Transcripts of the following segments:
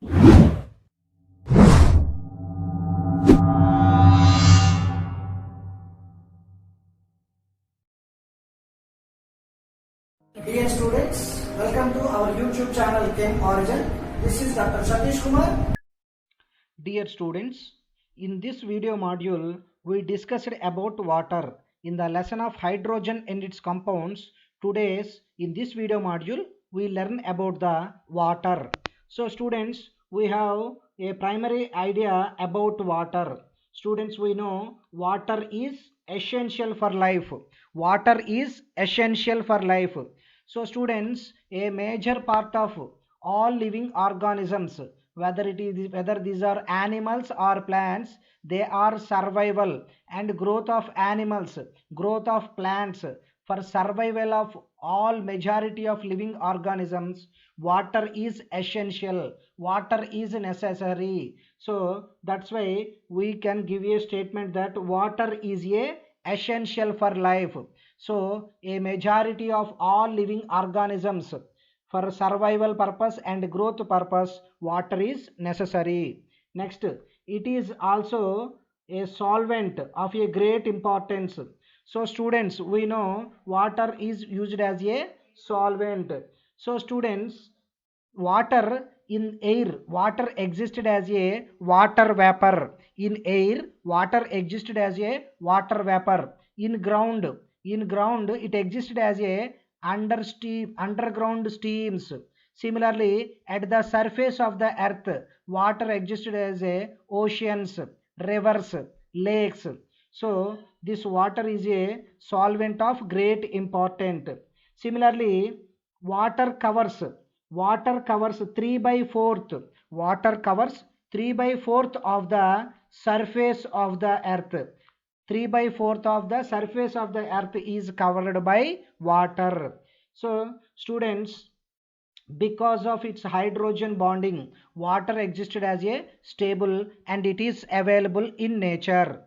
Dear students, welcome to our YouTube channel Chem Origin. This is Dr. Satish Kumar. Dear students, in this video module, we discussed about water in the lesson of hydrogen and its compounds. In this video module, we learn about the water. So students, we have a primary idea about water. Students, we know water is essential for life. Water is essential for life. So students, a major part of all living organisms, whether these are animals or plants, they are survival and growth of animals, growth of plants, for survival of all majority of living organisms, water is essential, water is necessary. So that's why we can give a statement that water is a essential for life. So a majority of all living organisms, for survival purpose and growth purpose, water is necessary. Next, it is also a solvent of a great importance. So students, we know water is used as a solvent. So students, water existed as a water vapor. In air, water existed as a water vapor. In ground it existed as a underground steams. Similarly, at the surface of the earth, water existed as a oceans, rivers, lakes. So this water is a solvent of great importance. Similarly, water covers water covers 3 by 4th water covers 3 by 4th of the surface of the earth. 3 by 4th of the surface of the earth is covered by water. So students, because of its hydrogen bonding, water existed as a stable and it is available in nature.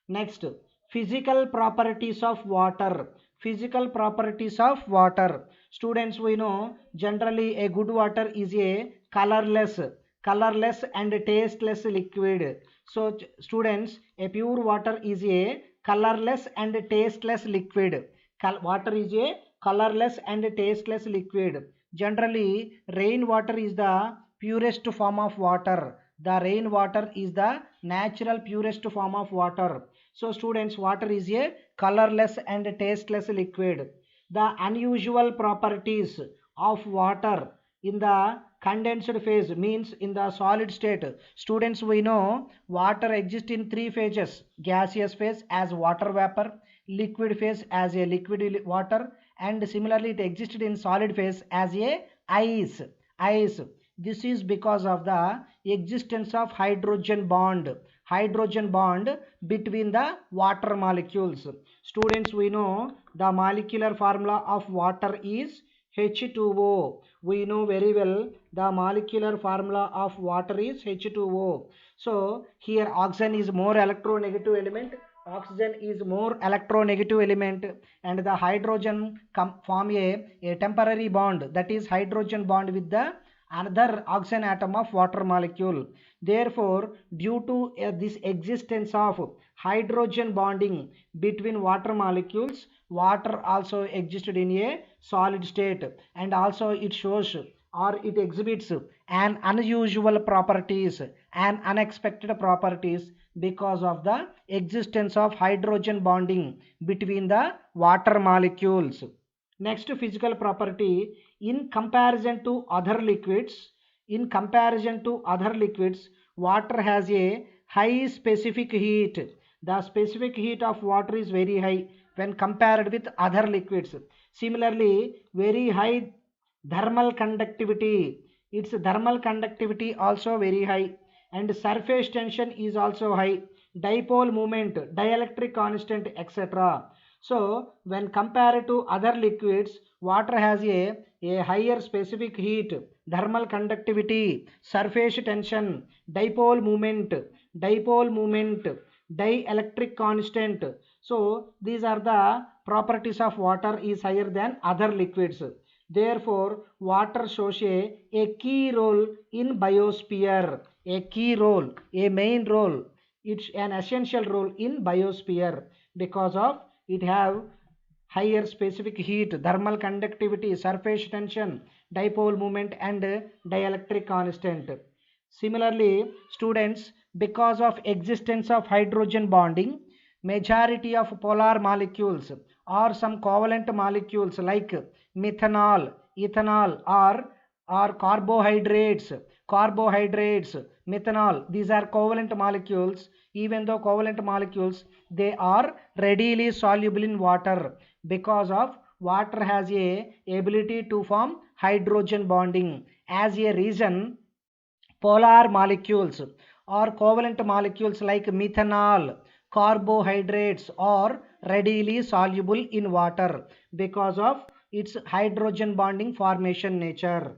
Next, physical properties of water. Physical properties of water. Students, we know generally a good water is a colorless and tasteless liquid. So students, a pure water is a colorless and tasteless liquid. Water is a colorless and tasteless liquid. Generally, rainwater is the purest form of water. The rainwater is the natural purest form of water. So students, water is a colorless and tasteless liquid. The unusual properties of water in the condensed phase, means in the solid state. Students, we know water exists in three phases: gaseous phase as water vapor, liquid phase as a liquid water, and similarly it existed in solid phase as a ice. This is because of the existence of hydrogen bond between the water molecules. Students, we know the molecular formula of water is H2O. We know very well the molecular formula of water is H2O. So here oxygen is more electronegative element, and the hydrogen form a temporary bond, that is hydrogen bond with the another oxygen atom of water molecule. Therefore, due to this existence of hydrogen bonding between water molecules, water also existed in a solid state, and also it shows or it exhibits an unusual properties, an unexpected properties, because of the existence of hydrogen bonding between the water molecules. Next physical property, in comparison to other liquids, water has a high specific heat. The specific heat of water is very high when compared with other liquids. Similarly, very high thermal conductivity. Its thermal conductivity also very high, and surface tension is also high, dipole moment, dielectric constant, etc. So when compared to other liquids, water has a higher specific heat, thermal conductivity, surface tension, dipole moment, dielectric constant. So these are the properties of water is higher than other liquids. Therefore, water shows a key role in biosphere. A key role, a main role. It's an essential role in biosphere because of it have higher specific heat, thermal conductivity, surface tension, dipole moment and dielectric constant. Similarly, students, because of existence of hydrogen bonding, majority of polar molecules or some covalent molecules like methanol, ethanol or carbohydrates, methanol, these are covalent molecules. Even though covalent molecules, they are readily soluble in water because of water has a ability to form hydrogen bonding. As a reason, polar molecules or covalent molecules like methanol, carbohydrates are readily soluble in water because of its hydrogen bonding formation nature.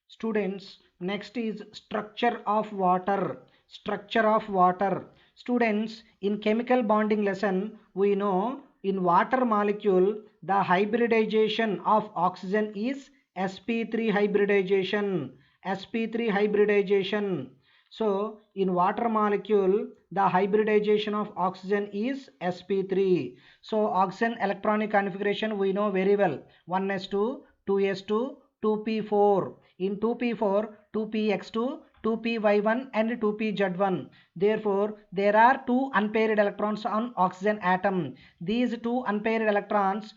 Students, next is structure of water. Structure of water. Students, in chemical bonding lesson, we know in water molecule, the hybridization of oxygen is sp3 hybridization. sp3 hybridization. So, in water molecule, the hybridization of oxygen is sp3. So, oxygen electronic configuration we know very well. 1s2, 2s2, 2p4. In 2p4, 2px2, 2py1 and 2pz1. Therefore, there are two unpaired electrons on oxygen atom. These two unpaired electrons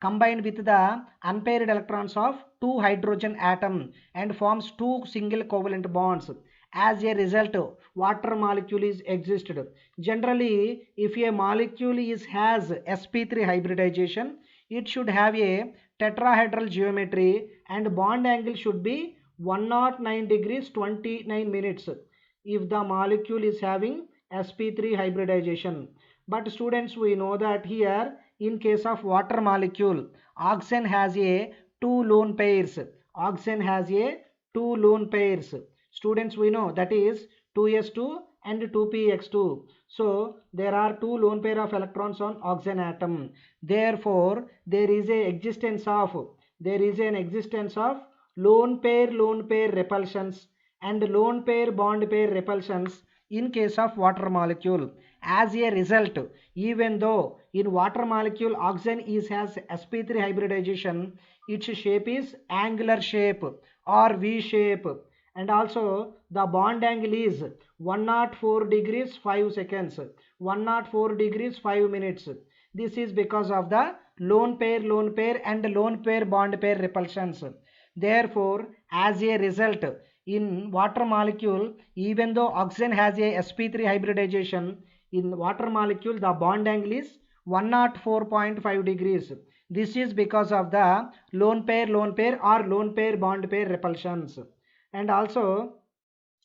combined with the unpaired electrons of two hydrogen atom and forms two single covalent bonds. As a result, water molecule is existed. Generally, if a molecule has sp3 hybridization, it should have a tetrahedral geometry and bond angle should be 109 degrees 29 minutes if the molecule is having sp3 hybridization. But students, we know that here in case of water molecule, oxygen has a two lone pairs. Oxygen has a two lone pairs. Students, we know that is 2s2 and 2px2. So there are two lone pair of electrons on oxygen atom. Therefore, there is an existence of lone pair repulsions and lone pair bond pair repulsions in case of water molecule. As a result, even though in water molecule oxygen has sp3 hybridization, its shape is angular shape or V shape, and also the bond angle is 104 degrees 5 seconds, 104 degrees 5 minutes. This is because of the lone pair and lone pair bond pair repulsions. Therefore, as a result, in water molecule, even though oxygen has a sp3 hybridization, in water molecule the bond angle is 104.5 degrees. This is because of the lone pair or lone pair bond pair repulsions. And also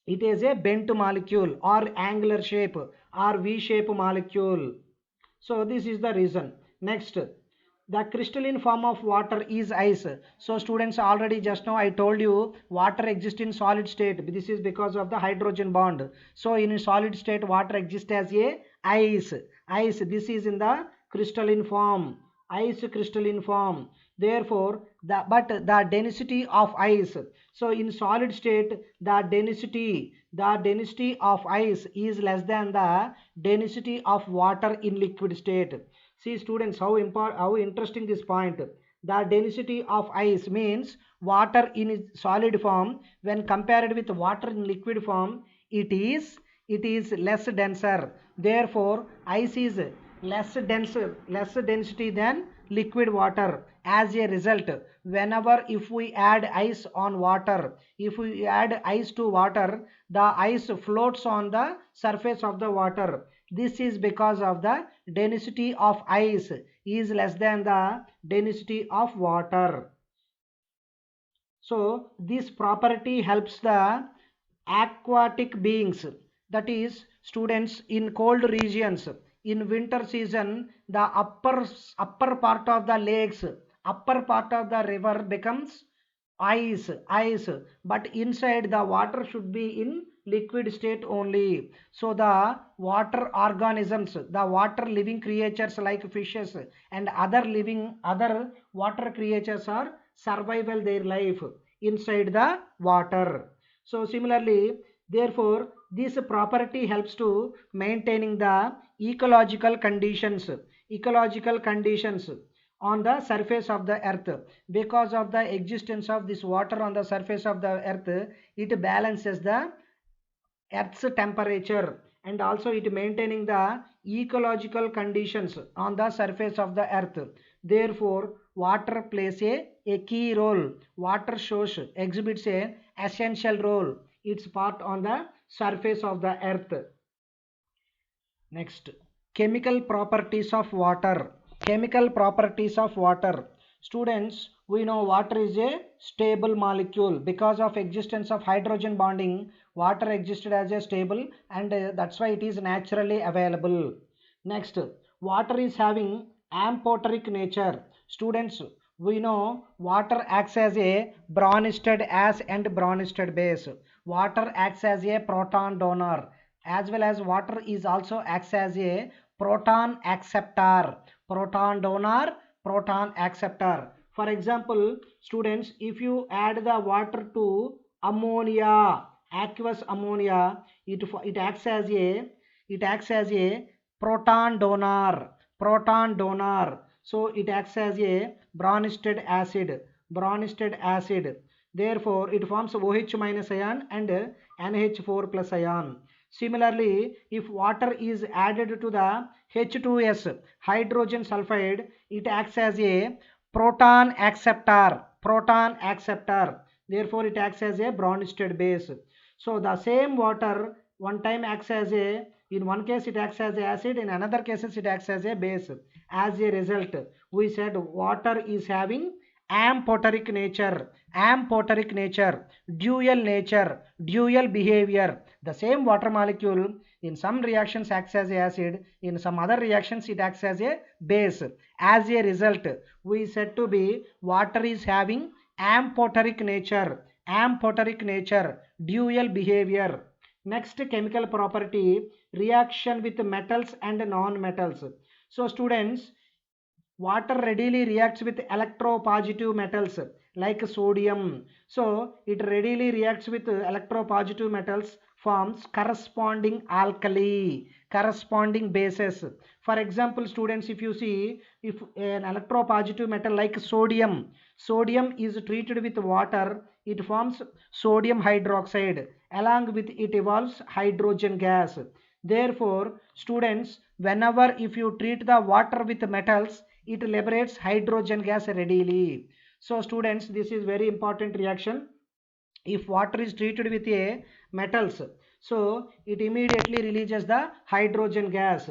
it is a bent molecule or angular shape or V shape molecule. So this is the reason. Next, the crystalline form of water is ice. So students, already just now I told you water exists in solid state. This is because of the hydrogen bond. So in solid state water exists as a ice. This is in the crystalline form. Ice crystalline form. Therefore, the density of ice. So in solid state, the density of ice is less than the density of water in liquid state. See students, how interesting this point. The density of ice means water in its solid form when compared with water in liquid form, it is less denser. Therefore, ice is less density than liquid water. As a result, whenever if we add ice on water, if we add ice to water, the ice floats on the surface of the water. This is because of the density of ice is less than the density of water. So this property helps the aquatic beings, that is students, in cold regions. In winter season, the upper part of the lakes, upper part of the river becomes ice, but inside the water should be in liquid state only. So the water organisms, the water living creatures like fishes and other water creatures are survival their life inside the water. So similarly, therefore, this property helps to maintaining the ecological conditions on the surface of the earth. Because of the existence of this water on the surface of the earth, it balances the earth's temperature and also it maintaining the ecological conditions on the surface of the earth. Therefore water plays a key role. Water source exhibits a essential role. It's part on the surface of the earth. Next, chemical properties of water. Chemical properties of water. Students, we know water is a stable molecule. Because of existence of hydrogen bonding, water existed as a stable and that's why it is naturally available. Next, water is having amphoteric nature. Students, we know water acts as a Bronsted acid and Bronsted base. Water acts as a proton donor as well as water is also acts as a proton acceptor. Proton donor, proton acceptor. For example, students, if you add the water to ammonia, aqueous ammonia, it acts as a proton donor. Proton donor. So it acts as a Bronsted acid. Bronsted acid. Therefore, it forms OH minus ion and NH4 plus ion. Similarly, if water is added to the H2S, hydrogen sulfide, it acts as a proton acceptor. Proton acceptor. Therefore, it acts as a Bronsted base. So, the same water one time acts as a, in one case it acts as acid, in another cases it acts as a base. As a result, we said water is having amphoteric nature, dual behavior. The same water molecule in some reactions acts as acid, in some other reactions it acts as a base. As a result, we said to be water is having amphoteric nature, dual behavior. Next chemical property, reaction with metals and non-metals. So students, water readily reacts with electropositive metals like sodium. So it readily reacts with electropositive metals, forms corresponding alkali, corresponding bases. For example, students, if you see, if an electropositive metal like sodium is treated with water, it forms sodium hydroxide. Along with it evolves hydrogen gas. Therefore, students, whenever if you treat the water with metals, it liberates hydrogen gas readily. So students, this is very important reaction. If water is treated with a metals, so it immediately releases the hydrogen gas.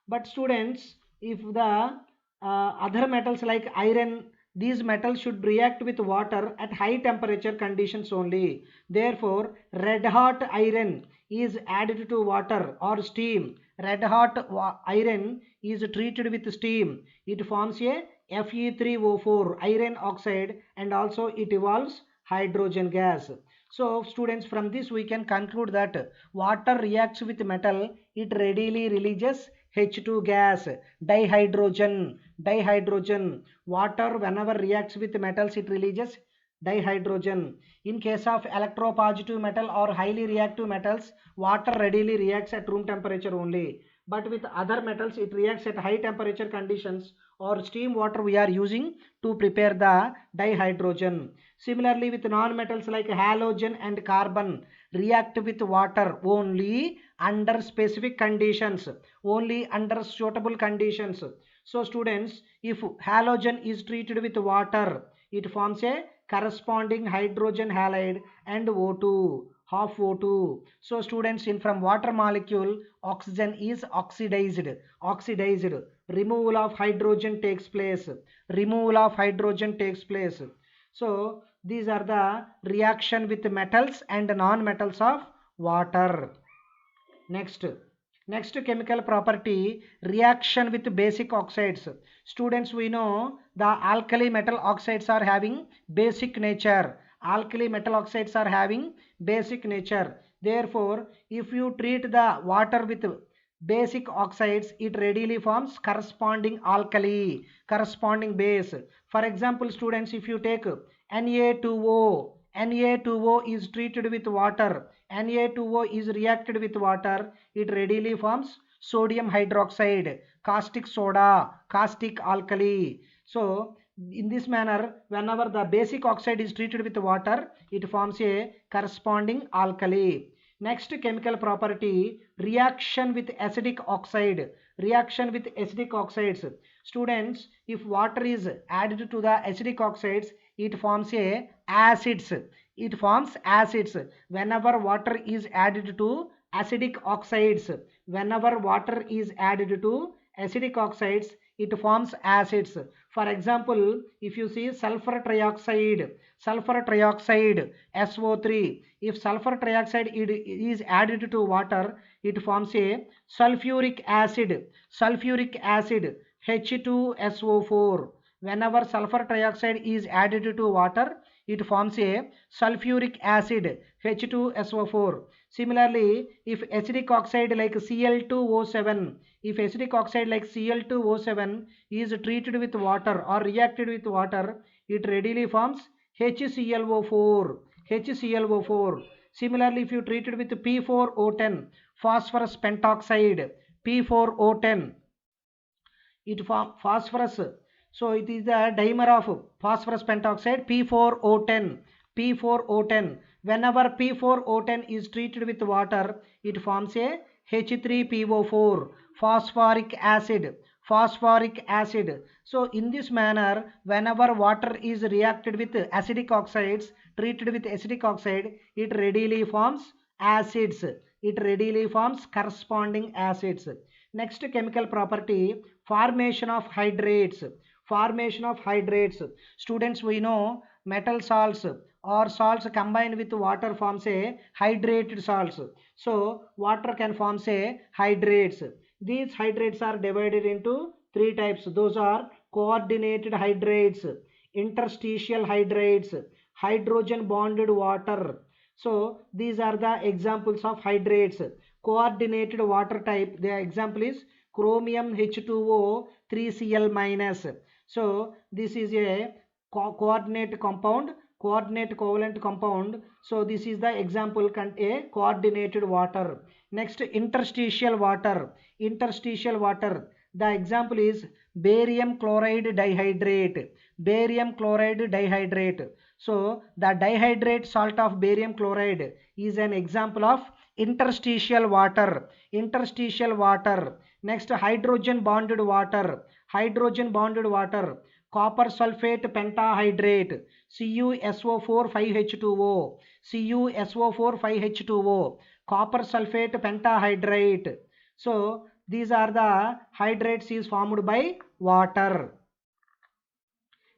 But students, if the other metals like iron, these metals should react with water at high temperature conditions only. Therefore, red hot iron is added to water or steam. Red hot iron is treated with steam. It forms a Fe3O4 iron oxide and also it evolves hydrogen gas. So students, from this we can conclude that water reacts with metal, it readily releases H2 gas, dihydrogen. Water whenever reacts with metals, it releases dihydrogen. In case of electropositive metal or highly reactive metals, water readily reacts at room temperature only. But with other metals, it reacts at high temperature conditions or steam water we are using to prepare the dihydrogen. Similarly, with non-metals like halogen and carbon react with water only under specific conditions, only under suitable conditions. So students, if halogen is treated with water, it forms a corresponding hydrogen halide and O2, half O2. So students, in from water molecule, oxygen is oxidized. Removal of hydrogen takes place. So these are the reaction with metals and non-metals of water. Next chemical property, reaction with basic oxides. Students, we know the alkali metal oxides are having basic nature. Therefore, if you treat the water with basic oxides, it readily forms corresponding alkali, corresponding base. For example, students, if you take Na2O, Na2O is treated with water, Na2O is reacted with water, it readily forms sodium hydroxide, caustic soda, caustic alkali. So in this manner, whenever the basic oxide is treated with water, it forms a corresponding alkali. Next chemical property, reaction with acidic oxide. Reaction with acidic oxides. Students, if water is added to the acidic oxides, it forms a acids. It forms acids. Whenever water is added to acidic oxides, whenever water is added to acidic oxides, it forms acids. For example, if you see sulfur trioxide, SO3, if sulfur trioxide is added to water, it forms a sulfuric acid, H2SO4. Whenever sulfur trioxide is added to water, it forms a sulfuric acid, H2SO4. Similarly, if acidic oxide like Cl2O7, if acidic oxide like Cl2O7 is treated with water or reacted with water, it readily forms HClO4. HClO4. Similarly, if you treat it with P4O10, phosphorus pentoxide, P4O10, it forms phosphorus. So it is the dimer of phosphorus pentoxide, P4O10. P4O10. Whenever P4O10 is treated with water, it forms a H3PO4, phosphoric acid. Phosphoric acid. So in this manner, whenever water is reacted with acidic oxides, treated with acidic oxide, it readily forms acids. It readily forms corresponding acids. Next chemical property, formation of hydrates. Formation of hydrates. Students, we know metal salts or salts combined with water forms a hydrated salts. So water can form a hydrates. These hydrates are divided into three types. Those are coordinated hydrates, interstitial hydrates, hydrogen bonded water. So these are the examples of hydrates. Coordinated water type, the example is chromium H2O 3Cl minus. So this is a coordinate compound, coordinate covalent compound. So this is the example, a coordinated water. Next, interstitial water. Interstitial water, the example is barium chloride dihydrate. Barium chloride dihydrate. So the dihydrate salt of barium chloride is an example of interstitial water. Interstitial water. Next, hydrogen bonded water. Hydrogen bonded water, copper sulfate pentahydrate, CuSO4 5H2O, CuSO4 5H2O, copper sulfate pentahydrate. So these are the hydrates is formed by water.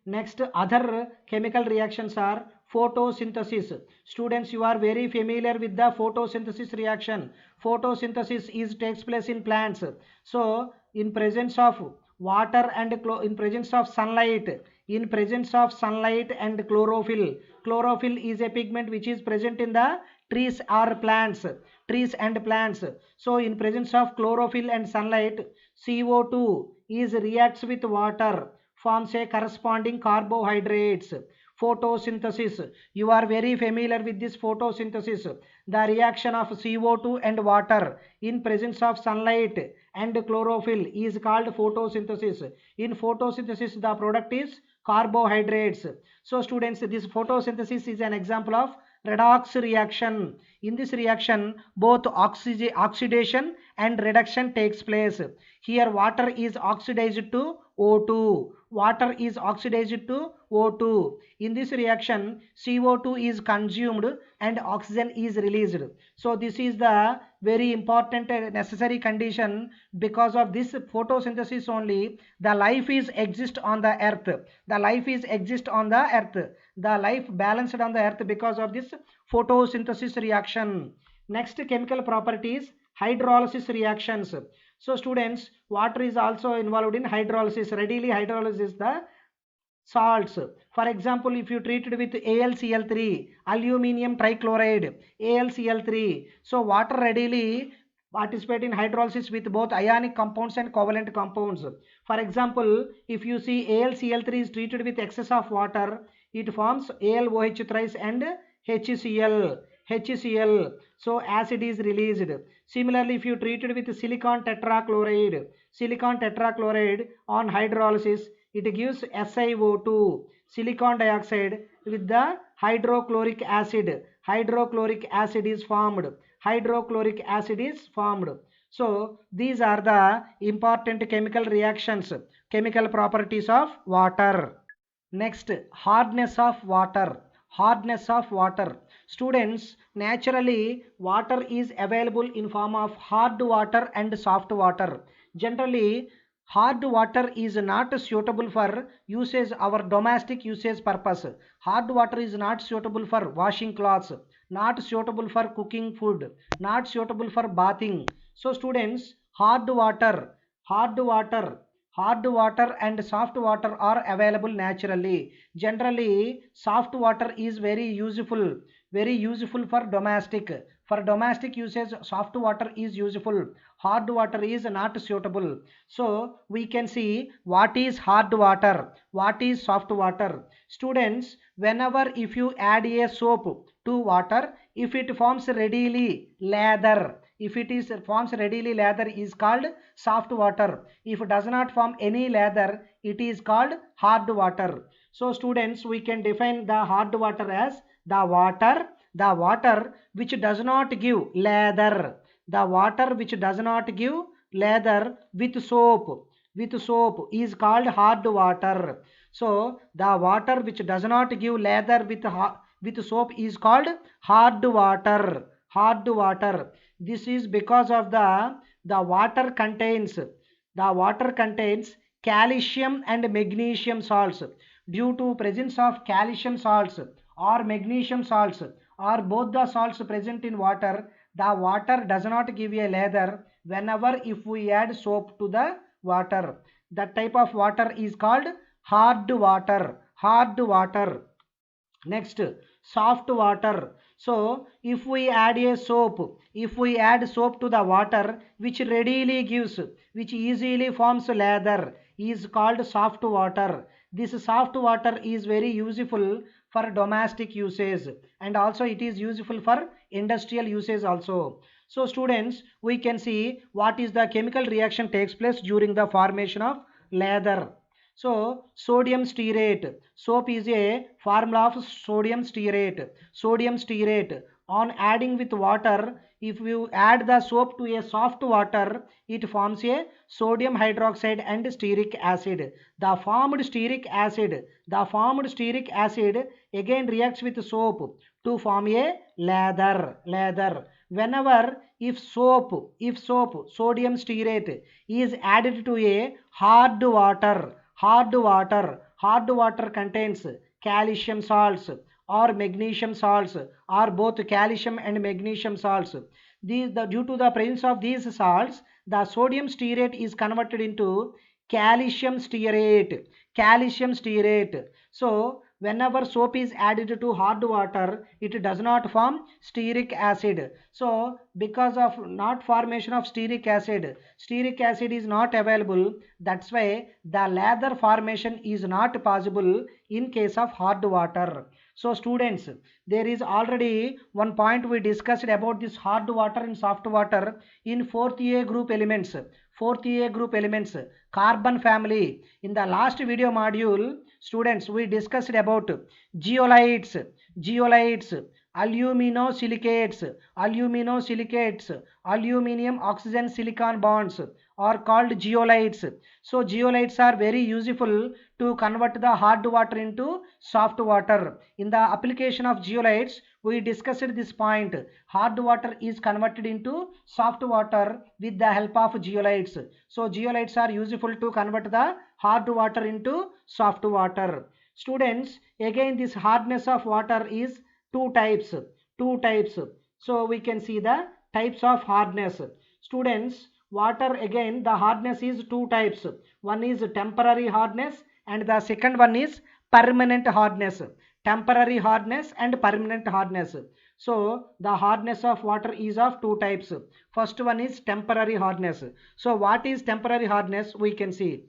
Next, other chemical reactions are photosynthesis. Students, you are very familiar with the photosynthesis reaction. Photosynthesis takes place in plants. So in presence of water and in presence of sunlight, and chlorophyll. Chlorophyll is a pigment which is present in the trees or plants, trees and plants. So in presence of chlorophyll and sunlight, CO2 is reacts with water, forms a corresponding carbohydrates. Photosynthesis, you are very familiar with this photosynthesis, the reaction of CO2 and water in presence of sunlight and chlorophyll is called photosynthesis. In photosynthesis, the product is carbohydrates. So students, this photosynthesis is an example of redox reaction. In this reaction, both oxidation and reduction takes place. Here water is oxidized to O2. Water is oxidized to O2. In this reaction, CO2 is consumed and oxygen is released. So this is the very important necessary condition. Because of this photosynthesis only, the life is exist on the earth. The life is exist on the earth. The life balanced on the earth because of this photosynthesis reaction. Next chemical properties, hydrolysis reactions. So students, water is also involved in hydrolysis. Readily hydrolysis is the salts. For example, if you treat it with AlCl3, aluminium trichloride, AlCl3, so water readily participate in hydrolysis with both ionic compounds and covalent compounds. For example, if you see AlCl3 is treated with excess of water, it forms AlOH thrice and HCl. HCl. So acid is released. Similarly, if you treat it with silicon tetrachloride on hydrolysis, it gives SiO2, silicon dioxide, with the hydrochloric acid. Hydrochloric acid is formed. Hydrochloric acid is formed. So these are the important chemical reactions, chemical properties of water. Next, hardness of water. Hardness of water. Students, naturally water is available in form of hard water and soft water. Generally, hard water is not suitable for usage, our domestic usage purpose. Hard water is not suitable for washing clothes, not suitable for cooking food, not suitable for bathing. So students, hard water, hard water and soft water are available naturally. Generally, soft water is very useful for domestic. For domestic usage, soft water is useful. Hard water is not suitable. So we can see what is hard water, what is soft water. Students, whenever if you add a soap to water, if it forms readily lather, if it is forms readily lather is called soft water. If it does not form any lather, it is called hard water. So students, we can define the hard water as the water which does not give lather, the water which does not give lather with soap is called hard water. So the water which does not give lather with soap is called hard water. Hard water. This is because of the water contains calcium and magnesium salts. Due to presence of calcium salts or magnesium salts or both the salts present in water, the water does not give a lather whenever if we add soap to the water. That type of water is called hard water. Hard water. Next, soft water. So if we add soap to the water which readily gives, which easily forms lather, is called soft water. This soft water is very useful for domestic usage and also it is useful for industrial usage also. So students, we can see what is the chemical reaction takes place during the formation of lather. So sodium stearate. Soap is a formula of sodium stearate. Sodium stearate. On adding with water, if you add the soap to a soft water, it forms a sodium hydroxide and stearic acid. The formed stearic acid again reacts with soap to form a lather. Whenever if sodium stearate is added to a hard water contains calcium salts or magnesium salts or both calcium and magnesium salts. Due to the presence of these salts, the sodium stearate is converted into calcium stearate. So whenever soap is added to hard water, it does not form stearic acid. So because of not formation of stearic acid is not available. That's why the lather formation is not possible in case of hard water. So students, there is already one point we discussed about this hard water and soft water in 4th A group elements. 4th A group elements, carbon family. In the last video module, students, we discussed about zeolites, aluminosilicates, aluminium oxygen silicon bonds are called zeolites. So zeolites are very useful to convert the hard water into soft water. In the application of zeolites, we discussed this point. Hard water is converted into soft water with the help of zeolites. So zeolites are useful to convert the hard water into soft water. Students, again this hardness of water is two types. So we can see the types of hardness. Students, water again the hardness is two types. One is temporary hardness and the second one is permanent hardness, temporary hardness and permanent hardness. So the hardness of water is of two types. First one is temporary hardness. So what is temporary hardness? We can see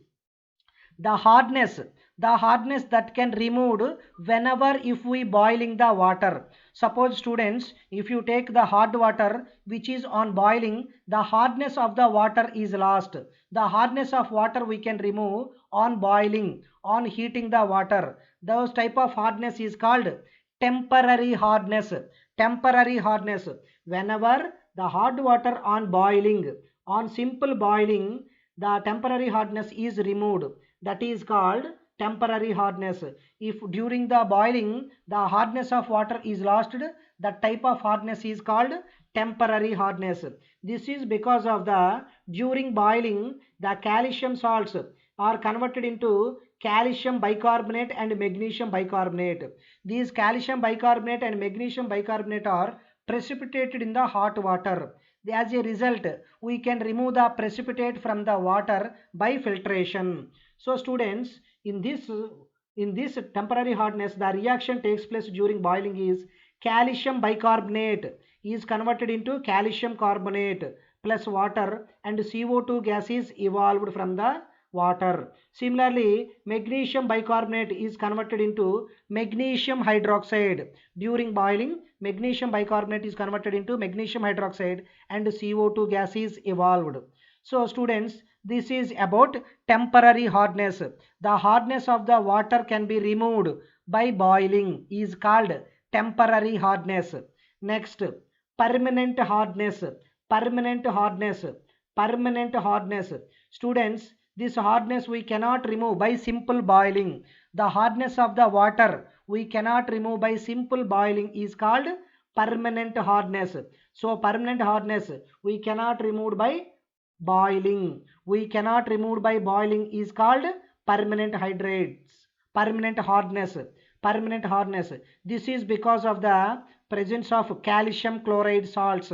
the hardness, the hardness that can removed whenever if we boiling the water. Suppose students, if you take the hard water which is on boiling, the hardness of the water is lost. The hardness of water we can remove on boiling, on heating the water. Those type of hardness is called temporary hardness. Temporary hardness, whenever the hard water on boiling, on simple boiling, the temporary hardness is removed, that is called temporary hardness. If during the boiling the hardness of water is lost, that type of hardness is called temporary hardness. This is because of the during boiling the calcium salts are converted into calcium bicarbonate and magnesium bicarbonate. These calcium bicarbonate and magnesium bicarbonate are precipitated in the hot water. As a result, we can remove the precipitate from the water by filtration. So students, in this temporary hardness, the reaction takes place during boiling is calcium bicarbonate is converted into calcium carbonate plus water, and CO2 gas is evolved from the water. Similarly, magnesium bicarbonate is converted into magnesium hydroxide. During boiling, magnesium bicarbonate is converted into magnesium hydroxide and CO2 gas is evolved. So students, this is about temporary hardness. The hardness of the water can be removed by boiling is called temporary hardness. Next, permanent hardness. Permanent hardness. Permanent hardness. Students, this hardness we cannot remove by simple boiling. The hardness of the water we cannot remove by simple boiling is called permanent hardness. So permanent hardness we cannot remove by boiling. We cannot remove by boiling is called permanent hydrates, permanent hardness. Permanent hardness. This is because of the presence of calcium chloride salts,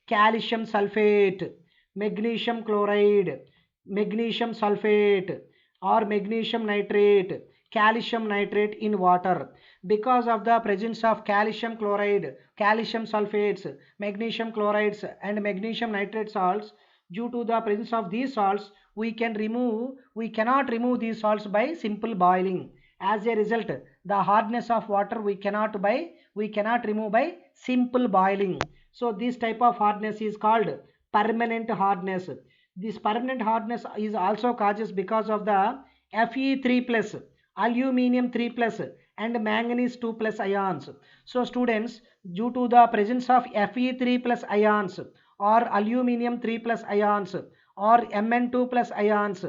calcium sulfate, magnesium chloride, magnesium sulfate or magnesium nitrate, calcium nitrate in water. Because of the presence of calcium chloride, calcium sulfates, magnesium chlorides and magnesium nitrate salts, due to the presence of these salts, we cannot remove these salts by simple boiling. As a result, the hardness of water we cannot remove by simple boiling. So this type of hardness is called permanent hardness. This permanent hardness is also causes because of the Fe3 plus, aluminium 3 plus and manganese 2 plus ions. So students, due to the presence of Fe3 plus ions or aluminium 3 plus ions or Mn2 plus ions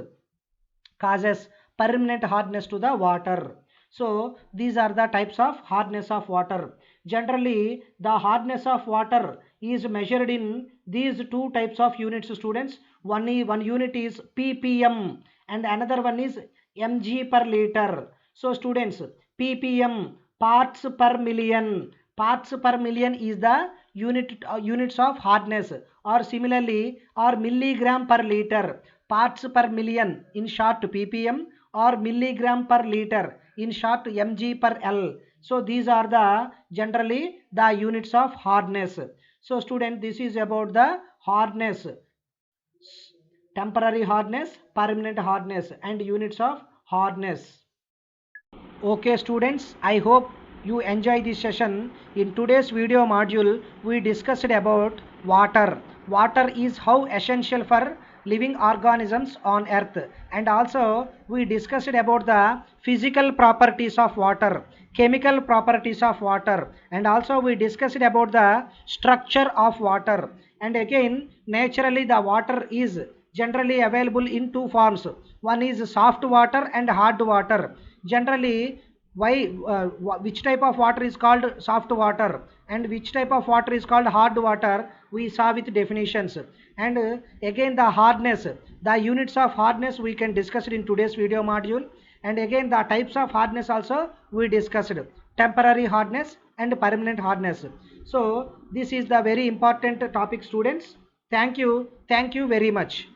causes permanent hardness to the water. So these are the types of hardness of water. Generally, the hardness of water is measured in these two types of units, students. One unit is ppm and another one is mg per liter. So students, ppm, parts per million. Parts per million is the units of hardness, or similarly or milligram per liter. Parts per million in short ppm or milligram per liter in short mg per L. So these are the generally the units of hardness. So student, this is about the hardness, temporary hardness, permanent hardness and units of hardness. Okay students, I hope you enjoy this session. In today's video module, we discussed about water. Water is how essential for living organisms on earth, and also we discussed about the physical properties of water, chemical properties of water, and also we discussed about the structure of water. And again, naturally the water is generally available in two forms. One is soft water and hard water. Generally, which type of water is called soft water and which type of water is called hard water, we saw with definitions. And again the hardness, the units of hardness we can discuss it in today's video module. And again the types of hardness also we discussed, temporary hardness and permanent hardness. So this is the very important topic, students. Thank you very much.